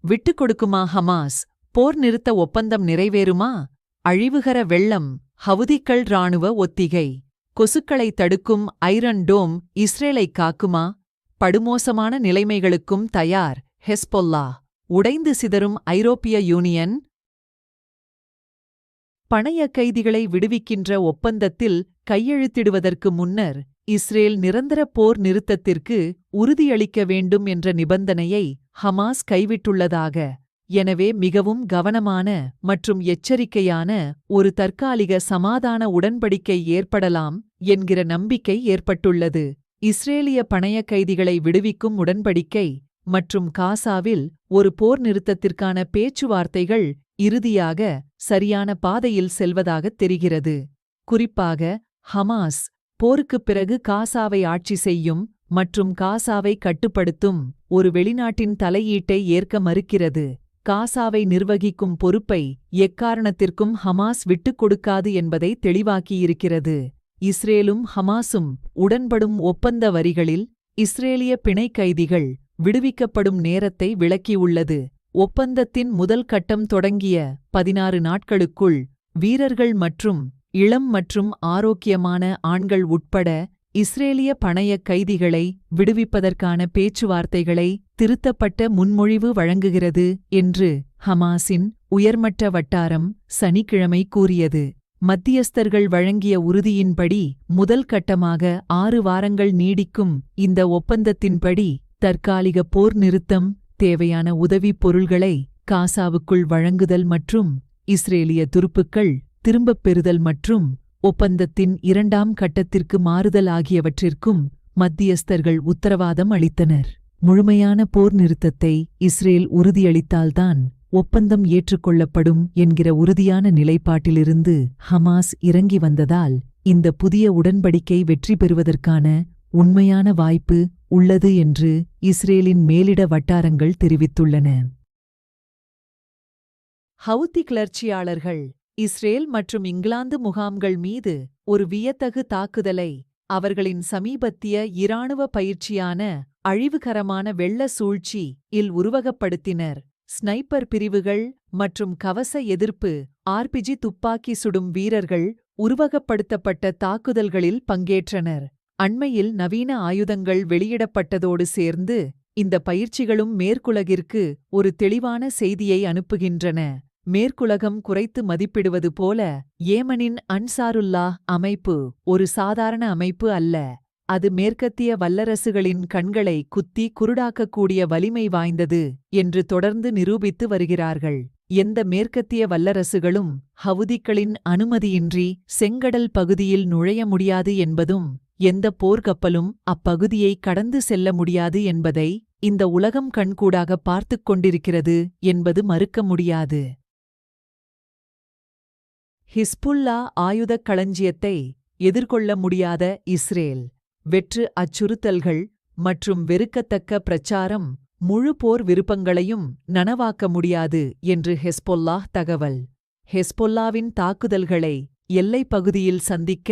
விட்டுக் கொடுக்குமா ஹமாஸ்? போர் நிறுத்த ஒப்பந்தம் நிறைவேறுமா? அழிவுகர வெள்ளம், ஹவுதிக்கள் இராணுவ ஒத்திகை. கொசுக்களை தடுக்கும் ஐரன் டோம் இஸ்ரேலைக் காக்குமா? படுமோசமான நிலைமைகளுக்கும் தயார் ஹெஸ்பொல்லா. உடைந்து சிதறும் ஐரோப்பிய யூனியன். பணைய கைதிகளை விடுவிக்கின்ற ஒப்பந்தத்தில் கையெழுத்திடுவதற்கு முன்னர் இஸ்ரேல் நிரந்தர போர் நிறுத்தத்திற்கு உறுதியளிக்க வேண்டும் என்ற நிபந்தனையை ஹமாஸ் கைவிட்டுள்ளதாக, எனவே மிகவும் கவனமான மற்றும் எச்சரிக்கையான ஒரு தற்காலிக சமாதான உடன்படிக்கை ஏற்படலாம் என்கிற நம்பிக்கை ஏற்பட்டுள்ளது. இஸ்ரேலிய பணைய கைதிகளை விடுவிக்கும் உடன்படிக்கை மற்றும் காசாவில் ஒரு போர் நிறுத்தத்திற்கான பேச்சுவார்த்தைகள் இறுதியாக சரியான பாதையில் செல்வதாகத் தெரிகிறது. குறிப்பாக ஹமாஸ் போருக்குப் பிறகு காசாவை ஆட்சி செய்யும் மற்றும் காசாவை கட்டுப்படுத்தும் ஒரு வெளிநாட்டின் தலையீட்டை ஏற்க மறுக்கிறது. காசாவை நிர்வகிக்கும் பொறுப்பை எக்காரணத்திற்கும் ஹமாஸ் விட்டுக் கொடுக்காது என்பதை தெளிவாக்கியிருக்கிறது. இஸ்ரேலும் ஹமாஸும் உடன்படும் ஒப்பந்த வரிகளில் இஸ்ரேலிய பிணைக் கைதிகள் விடுவிக்கப்படும் நேரத்தை விளக்கியுள்ளது. ஒப்பந்தத்தின் முதல் கட்டம் தொடங்கிய 16 நாட்களுக்குள் வீரர்கள் மற்றும் இளம் மற்றும் ஆரோக்கியமான ஆண்கள் உட்பட இஸ்ரேலிய பணைய கைதிகளை விடுவிப்பதற்கான பேச்சுவார்த்தைகளை திருத்தப்பட்ட முன்மொழிவு வழங்குகிறது என்று ஹமாஸின் உயர்மட்ட வட்டாரம் சனிக்கிழமை கூறியது. மத்தியஸ்தர்கள் வழங்கிய உறுதியின்படி முதல் கட்டமாக 6 வாரங்கள் நீடிக்கும் இந்த ஒப்பந்தத்தின்படி தற்காலிக போர் நிறுத்தம், தேவையான உதவிப் பொருள்களை காசாவுக்குள் வழங்குதல் மற்றும் இஸ்ரேலிய துருப்புக்கள் திரும்பப் பெறுதல் மற்றும் ஒப்பந்தத்தின் 2ஆம் கட்டத்திற்கு மாறுதல் ஆகியவற்றிற்கும் மத்தியஸ்தர்கள் உத்தரவாதம் அளித்தனர். முழுமையான போர் நிறுத்தத்தை இஸ்ரேல் உறுதியளித்தால்தான் ஒப்பந்தம் ஏற்றுக்கொள்ளப்படும் என்கிற உறுதியான நிலைப்பாட்டிலிருந்து ஹமாஸ் இறங்கி வந்ததால் இந்த புதிய உடன்படிக்கை வெற்றி பெறுவதற்கான உண்மையான வாய்ப்பு உள்ளது என்று இஸ்ரேலின் மேலிட வட்டாரங்கள் தெரிவித்துள்ளன. ஹவுத்தி கிளர்ச்சியாளர்கள் இஸ்ரேல் மற்றும் இங்கிலாந்து முகாம்கள் மீது ஒரு வியத்தகு தாக்குதலை அவர்களின் சமீபத்திய இராணுவ பயிற்சியான அழிவுகரமான வெள்ள சூழ்ச்சி இல் உருவகப்படுத்தினர். ஸ்னைப்பர் பிரிவுகள் மற்றும் கவச எதிர்ப்பு ஆர்பிஜி துப்பாக்கி சுடும் வீரர்கள் உருவகப்படுத்தப்பட்ட தாக்குதல்களில் பங்கேற்றனர். அண்மையில் நவீன ஆயுதங்கள் வெளியிடப்பட்டதோடு சேர்ந்து இந்த பயிற்சிகளும் மேற்குலகிற்கு ஒரு தெளிவான செய்தியை அனுப்புகின்றன. மேற்குலகம் குறைத்து மதிப்பிடுவது போல ஏமனின் அன்சாருல்லாஹ் அமைப்பு ஒரு சாதாரண அமைப்பு அல்ல. அது மேற்கத்திய வல்லரசுகளின் கண்களை குத்தி குருடாக்கக்கூடிய வலிமை வாய்ந்தது என்று தொடர்ந்து நிரூபித்து வருகிறார்கள். எந்த மேற்கத்திய வல்லரசுகளும் ஹவுதிக்களின் அனுமதியின்றி செங்கடல் பகுதியில் நுழைய முடியாது என்பதும் எந்த போர்க்கப்பலும் அப்பகுதியை கடந்து செல்ல முடியாது என்பதை இந்த உலகம் கண்கூடாக பார்த்துக் கொண்டிருக்கிறது என்பது மறுக்க முடியாது. ஹிஸ்புல்லா ஆயுதக் களஞ்சியத்தை எதிர்கொள்ள முடியாத இஸ்ரேல். வெற்று அச்சுறுத்தல்கள் மற்றும் வெறுக்கத்தக்க பிரச்சாரம் முழு போர் விருப்பங்களையும் நனவாக்க முடியாது என்று ஹெஸ்பொல்லாஹ் தகவல். ஹெஸ்பொல்லாவின் தாக்குதல்களை எல்லைப் பகுதியில் சந்திக்க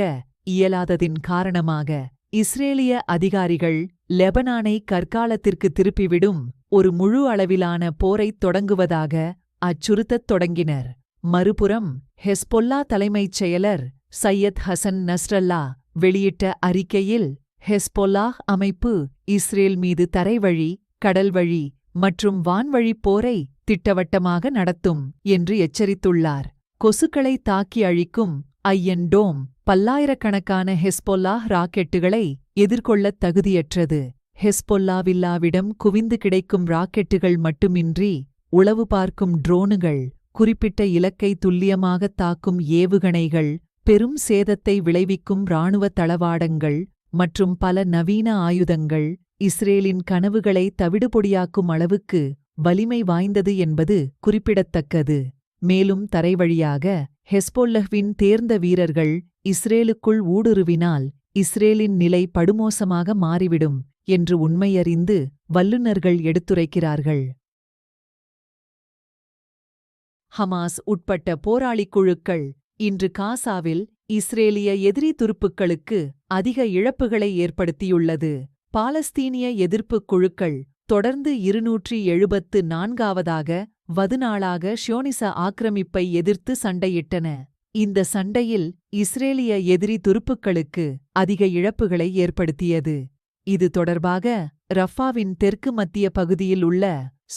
இயலாததின் காரணமாக இஸ்ரேலிய அதிகாரிகள் லெபனானை கற்காலத்திற்கு திருப்பிவிடும் ஒரு முழு அளவிலான போரைத் தொடங்குவதாக அச்சுறுத்தத் தொடங்கினர். மறுபுறம் ஹெஸ்பொல்லா தலைமைச் செயலர் சையத் ஹசன் நஸ்ரல்லா வெளியிட்ட அறிக்கையில் ஹெஸ்பொல்லாஹ் அமைப்பு இஸ்ரேல் மீது தரைவழி, கடல்வழி மற்றும் வான்வழிப் போரை திட்டவட்டமாக நடத்தும் என்று எச்சரித்துள்ளார். கொசுக்களை தாக்கி அழிக்கும் ஐயன் டோம் பல்லாயிரக்கணக்கான ஹெஸ்பொல்லாஹ் ராக்கெட்டுகளை எதிர்கொள்ளத் தகுதியற்றது. ஹெஸ்பொல்லாவில்லாவிடம் குவிந்து கிடைக்கும் ராக்கெட்டுகள் மட்டுமின்றி உளவு பார்க்கும் ட்ரோனுகள், குறிப்பிட்ட இலக்கை துல்லியமாகத் தாக்கும் ஏவுகணைகள், பெரும் சேதத்தை விளைவிக்கும் இராணுவ தளவாடங்கள் மற்றும் பல நவீன ஆயுதங்கள் இஸ்ரேலின் கனவுகளை தவிடுபொடியாக்கும் அளவுக்கு வலிமை வாய்ந்தது என்பது குறிப்பிடத்தக்கது. மேலும் தரைவழியாக ஹெஸ்பொல்லஹ்வின் தேர்ந்த வீரர்கள் இஸ்ரேலுக்குள் ஊடுருவினால் இஸ்ரேலின் நிலை படுமோசமாக மாறிவிடும் என்று உண்மையறிந்து வல்லுநர்கள் எடுத்துரைக்கிறார்கள். ஹமாஸ் உட்பட்ட போராளிக் குழுக்கள் இன்று காசாவில் இஸ்ரேலிய எதிரி துருப்புக்களுக்கு அதிக இழப்புகளை ஏற்படுத்தியுள்ளது. பாலஸ்தீனிய எதிர்ப்புக் குழுக்கள் தொடர்ந்து 274வது வது நாளாக ஷியோனிச ஆக்கிரமிப்பை எதிர்த்து சண்டையிட்டன. இந்த சண்டையில் இஸ்ரேலிய எதிரி துருப்புக்களுக்கு அதிக இழப்புகளை ஏற்படுத்தியது. இது தொடர்பாக ரஃபாவின் தெற்கு மத்திய பகுதியில் உள்ள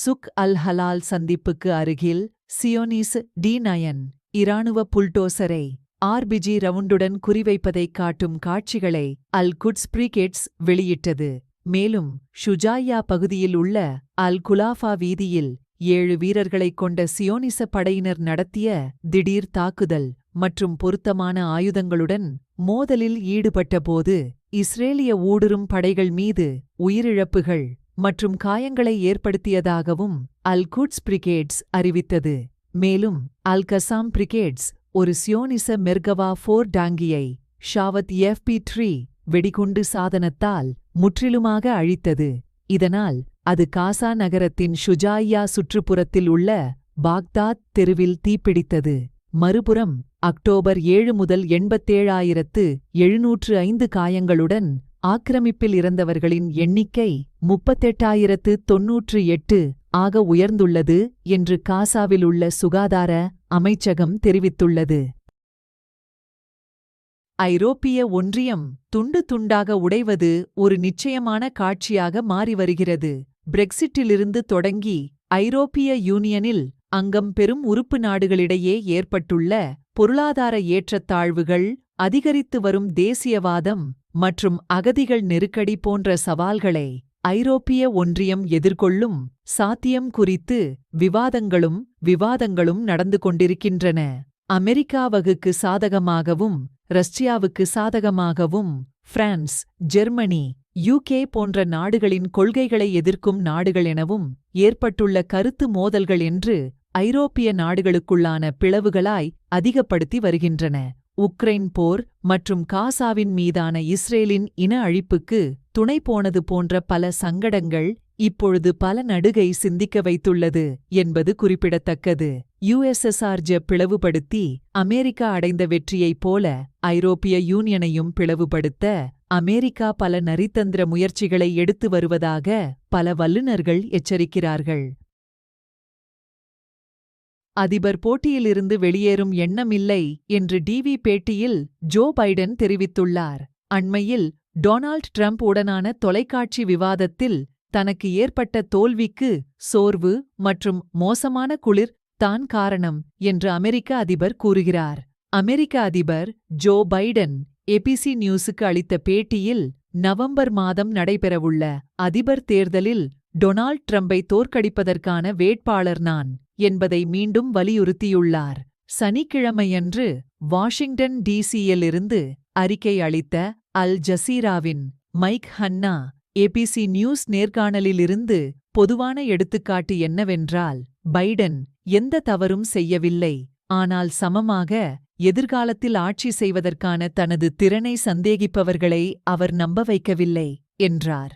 சுக் அல் ஹலால் சந்திப்புக்கு அருகில் சியோனிஸ் D9 இராணுவ புல்டோசரை ஆர்பிஜி ரவுண்டுடன் குறிவைப்பதைக் காட்டும் காட்சிகளை அல் குட்ஸ் பிரிகேட்ஸ் வெளியிட்டது. மேலும் ஷுஜாய்யா பகுதியில் உள்ள அல் குலாஃபா வீதியில் 7 வீரர்களைக் கொண்ட சியோனிச படையினர் நடத்திய திடீர் தாக்குதல் மற்றும் பொருத்தமான ஆயுதங்களுடன் மோதலில் ஈடுபட்டபோது இஸ்ரேலிய ஊடுருவும் படைகள் மீது உயிரிழப்புகள் மற்றும் காயங்களை ஏற்படுத்தியதாகவும் அல் குட்ஸ் பிரிகேட்ஸ் அறிவித்தது. மேலும் அல் கசாம் பிரிகேட்ஸ் ஒரு சியோனிச மெர்கவா 4 டாங்கியை ஷாவத் FP3 வெடிகுண்டு சாதனத்தால் முற்றிலுமாக அழித்தது. இதனால் அது காசா நகரத்தின் ஷுஜாய்யா சுற்றுப்புறத்தில் உள்ள பாக்தாத் தெருவில் தீப்பிடித்தது. மறுபுறம் அக்டோபர் 7 முதல் 87,705 காயங்களுடன் ஆக்கிரமிப்பில் இறந்தவர்களின் எண்ணிக்கை 38,098 ஆக உயர்ந்துள்ளது என்று காசாவில் உள்ள சுகாதார அமைச்சகம் தெரிவித்துள்ளது. ஐரோப்பிய ஒன்றியம் துண்டு துண்டாக உடைவது ஒரு நிச்சயமான காட்சியாக மாறி வருகிறது. பிரெக்சிட்டிலிருந்து தொடங்கி ஐரோப்பிய யூனியனில் அங்கம் பெறும் உறுப்பு நாடுகளிடையே ஏற்பட்டுள்ள பொருளாதார ஏற்றத்தாழ்வுகள், அதிகரித்து வரும் தேசியவாதம் மற்றும் அகதிகள் நெருக்கடி போன்ற சவால்களை ஐரோப்பிய ஒன்றியம் எதிர்கொள்ளும் சாத்தியம் குறித்து விவாதங்களும் நடந்து கொண்டிருக்கின்றன. அமெரிக்காவுக்கு சாதகமாகவும் ரஷ்யாவுக்கு சாதகமாகவும் பிரான்ஸ், ஜெர்மனி, UK போன்ற நாடுகளின் கொள்கைகளை எதிர்க்கும் நாடுகள் எனவும் ஏற்பட்டுள்ள கருத்து மோதல்கள் என்று ஐரோப்பிய நாடுகளுக்குள்ளான பிளவுகளாய் அதிகப்படுத்தி வருகின்றன. உக்ரைன் போர் மற்றும் காசாவின் மீதான இஸ்ரேலின் இன அழிப்புக்கு துணை போனது போன்ற பல சங்கடங்கள் இப்பொழுது பல நடுகை சிந்திக்க வைத்துள்ளது என்பது குறிப்பிடத்தக்கது. USSR பிளவுபடுத்தி அமெரிக்கா அடைந்த வெற்றியைப் போல ஐரோப்பிய யூனியனையும் பிளவுபடுத்த அமெரிக்கா பல நரித்தந்திர முயற்சிகளை எடுத்து வருவதாக பல வல்லுநர்கள் எச்சரிக்கிறார்கள். அதிபர் போட்டியிலிருந்து வெளியேறும் எண்ணமில்லை என்று டிவி பேட்டியில் ஜோ பைடன் தெரிவித்துள்ளார். அண்மையில் டொனால்ட் ட்ரம்ப் உடனான தொலைக்காட்சி விவாதத்தில் தனக்கு ஏற்பட்ட தோல்விக்கு சோர்வு மற்றும் மோசமான குளிர் தான் காரணம் என்று அமெரிக்க அதிபர் கூறுகிறார். அமெரிக்க அதிபர் ஜோ பைடன் ABC நியூஸுக்கு அளித்த பேட்டியில் நவம்பர் மாதம் நடைபெறவுள்ள அதிபர் தேர்தலில் டொனால்ட் ட்ரம்பை தோற்கடிப்பதற்கான வேட்பாளர் நான் என்பதை மீண்டும் வலியுறுத்தியுள்ளார். சனிக்கிழமையன்று வாஷிங்டன் DC-யிலிருந்து அறிக்கை அளித்த அல் ஜசீராவின் மைக் ஹன்னா ABC நியூஸ் நேர்காணலிலிருந்து பொதுவான எடுத்துக்காட்டு என்னவென்றால், பைடன் எந்த தவறும் செய்யவில்லை, ஆனால் சமமாக எதிர்காலத்தில் ஆட்சி செய்வதற்கான தனது திறனை சந்தேகிப்பவர்களை அவர் நம்ப வைக்கவில்லை என்றார்.